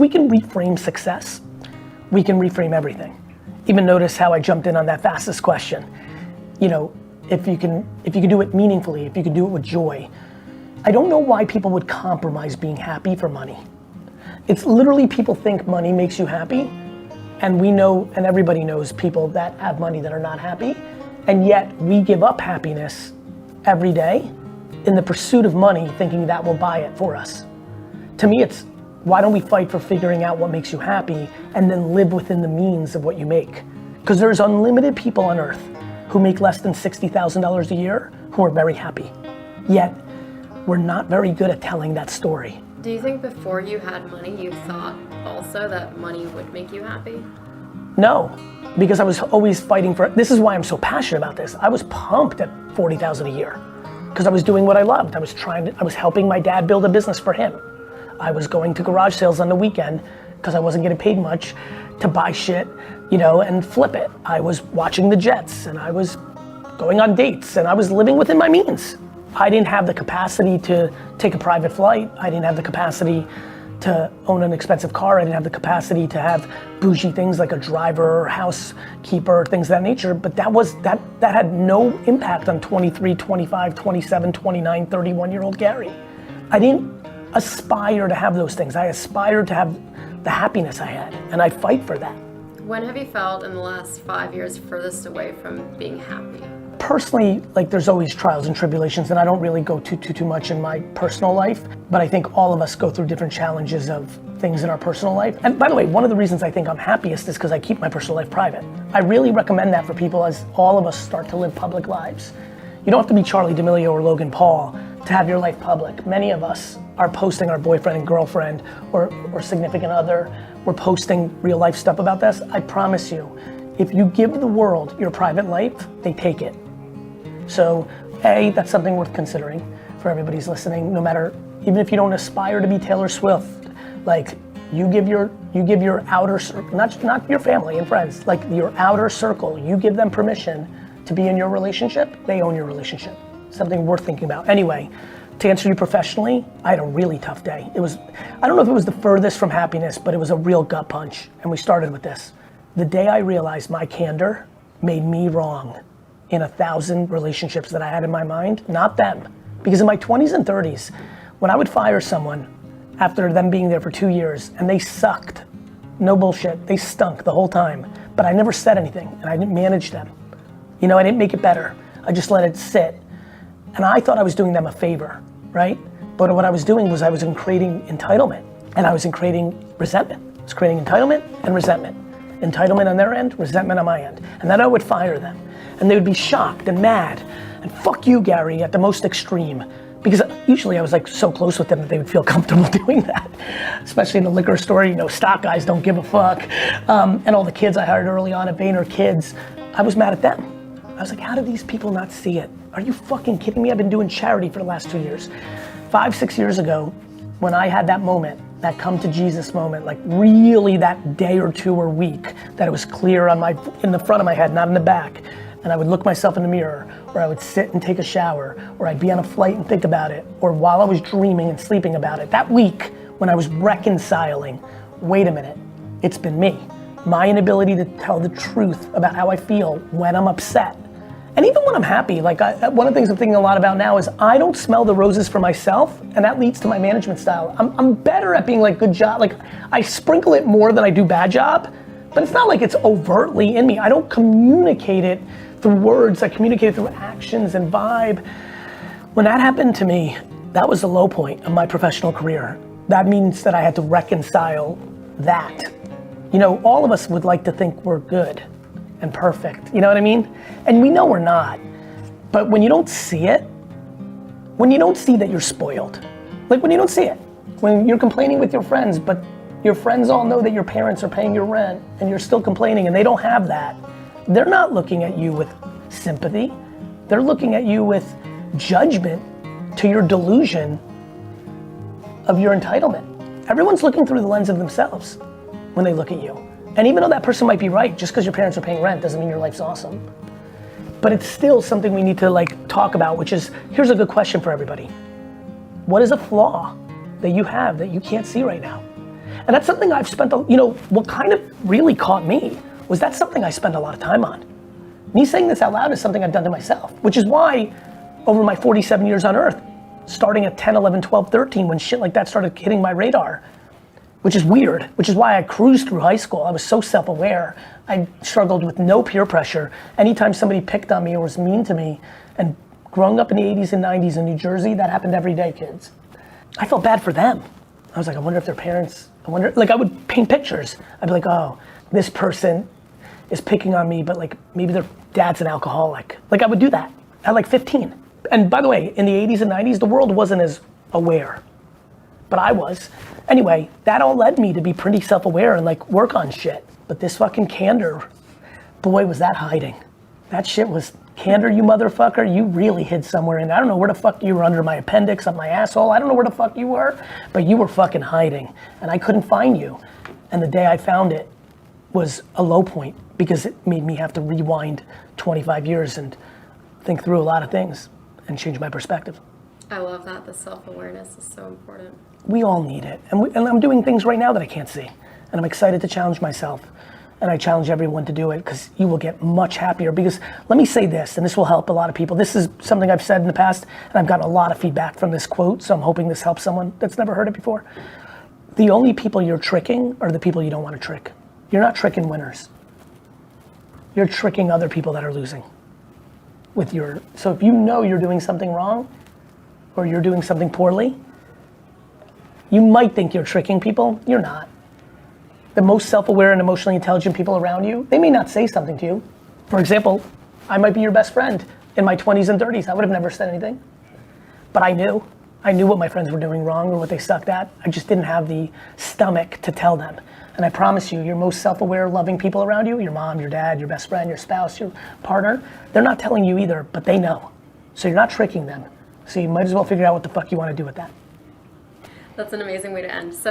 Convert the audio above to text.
we can reframe success, we can reframe everything. Even notice how I jumped in on that fastest question. You know, if you can do it meaningfully, if you can do it with joy. I don't know why people would compromise being happy for money. It's literally people think money makes you happy, and we know, and everybody knows people that have money that are not happy, and yet we give up happiness every day in the pursuit of money, thinking that will buy it for us. To me, it's why don't we fight for figuring out what makes you happy and then live within the means of what you make? Because there's unlimited people on earth who make less than $60,000 a year who are very happy. Yet, we're not very good at telling that story. Do you think before you had money, you thought also that money would make you happy? No, because I was always fighting for, this is why I'm so passionate about this. I was pumped at $40,000 a year because I was doing what I loved. I was helping my dad build a business for him. I was going to garage sales on the weekend because I wasn't getting paid much to buy shit, you know, and flip it. I was watching the Jets and I was going on dates and I was living within my means. I didn't have the capacity to take a private flight. I didn't have the capacity to own an expensive car. I didn't have the capacity to have bougie things like a driver or housekeeper, things of that nature. But that had no impact on 23, 25, 27, 29, 31-year-old Gary. I didn't aspire to have those things. I aspired to have the happiness I had, and I fight for that. When have you felt in the last 5 years furthest away from being happy? Personally, like there's always trials and tribulations, and I don't really go too much in my personal life, but I think all of us go through different challenges of things in our personal life. And by the way, one of the reasons I think I'm happiest is because I keep my personal life private. I really recommend that for people as all of us start to live public lives. You don't have to be Charlie D'Amelio or Logan Paul to have your life public. Many of us are posting our boyfriend and girlfriend or significant other. We're posting real life stuff about this. I promise you, if you give the world your private life, they take it. So, A, that's something worth considering for everybody's listening, no matter, even if you don't aspire to be Taylor Swift, like you give your outer circle, not your family and friends, like your outer circle, you give them permission to be in your relationship, they own your relationship. Something worth thinking about. Anyway, to answer you professionally, I had a really tough day. I don't know if it was the furthest from happiness, but it was a real gut punch, and we started with this. The day I realized my candor made me wrong in 1,000 relationships that I had in my mind, not them. Because in my 20s and 30s, when I would fire someone after them being there for 2 years and they sucked, no bullshit, they stunk the whole time, but I never said anything and I didn't manage them. You know, I didn't make it better. I just let it sit. And I thought I was doing them a favor, right? But what I was doing was I was creating entitlement and I was creating resentment. I was creating entitlement and resentment. Entitlement on their end, resentment on my end. And then I would fire them. And they would be shocked and mad. And fuck you, Gary, at the most extreme. Because usually I was like so close with them that they would feel comfortable doing that. Especially in the liquor store, you know, stock guys don't give a fuck. And all the kids I hired early on at Vayner Kids, I was mad at them. I was like, how do these people not see it? Are you fucking kidding me? I've been doing charity for the last 2 years. 5, 6 years ago, when I had that moment, that come to Jesus moment, like really that day or two or week, that it was clear in the front of my head, not in the back. And I would look myself in the mirror, or I would sit and take a shower, or I'd be on a flight and think about it, or while I was dreaming and sleeping about it. That week, when I was reconciling, wait a minute, it's been me. My inability to tell the truth about how I feel when I'm upset. And even when I'm happy, like one of the things I'm thinking a lot about now is I don't smell the roses for myself, and that leads to my management style. I'm better at being like, good job, like I sprinkle it more than I do bad job, but it's not like it's overtly in me. I don't communicate it through words, I communicate it through actions and vibe. When that happened to me, that was the low point of my professional career. That means that I had to reconcile that. You know, all of us would like to think we're good and perfect, you know what I mean? And we know we're not. But when you don't see it, when you don't see that you're spoiled, like when you don't see it, when you're complaining with your friends, but your friends all know that your parents are paying your rent and you're still complaining and they don't have that, they're not looking at you with sympathy. They're looking at you with judgment to your delusion of your entitlement. Everyone's looking through the lens of themselves when they look at you. And even though that person might be right, just because your parents are paying rent doesn't mean your life's awesome. But it's still something we need to like talk about, which is, here's a good question for everybody. What is a flaw that you have that you can't see right now? And that's something I've spent, you know, what kind of really caught me was that's something I spend a lot of time on. Me saying this out loud is something I've done to myself, which is why over my 47 years on earth, starting at 10, 11, 12, 13, when shit like that started hitting my radar, which is weird, which is why I cruised through high school. I was so self-aware. I struggled with no peer pressure. Anytime somebody picked on me or was mean to me, and growing up in the 80s and 90s in New Jersey, that happened every day, kids. I felt bad for them. I was like, I wonder if their parents, like I would paint pictures. I'd be like, oh, this person is picking on me, but like maybe their dad's an alcoholic. Like I would do that at like 15. And by the way, in the 80s and 90s, the world wasn't as aware, but I was. Anyway, that all led me to be pretty self-aware and like work on shit. But this fucking candor, boy, was that hiding. That shit was candor, you motherfucker. You really hid somewhere in. I don't know where the fuck you were, under my appendix, up my asshole. I don't know where the fuck you were, but you were fucking hiding. And I couldn't find you. And the day I found it was a low point because it made me have to rewind 25 years and think through a lot of things and change my perspective. I love that. The self-awareness is so important. We all need it. And I'm doing things right now that I can't see. And I'm excited to challenge myself. And I challenge everyone to do it because you will get much happier. Because let me say this, and this will help a lot of people. This is something I've said in the past, and I've gotten a lot of feedback from this quote, so I'm hoping this helps someone that's never heard it before. The only people you're tricking are the people you don't want to trick. You're not tricking winners. You're tricking other people that are losing. So if you know you're doing something wrong, or you're doing something poorly, you might think you're tricking people, you're not. The most self-aware and emotionally intelligent people around you, they may not say something to you. For example, I might be your best friend in my 20s and 30s. I would have never said anything. But I knew. I knew what my friends were doing wrong or what they sucked at. I just didn't have the stomach to tell them. And I promise you, your most self-aware, loving people around you, your mom, your dad, your best friend, your spouse, your partner, they're not telling you either, but they know. So you're not tricking them. So you might as well figure out what the fuck you want to do with that. That's an amazing way to end. So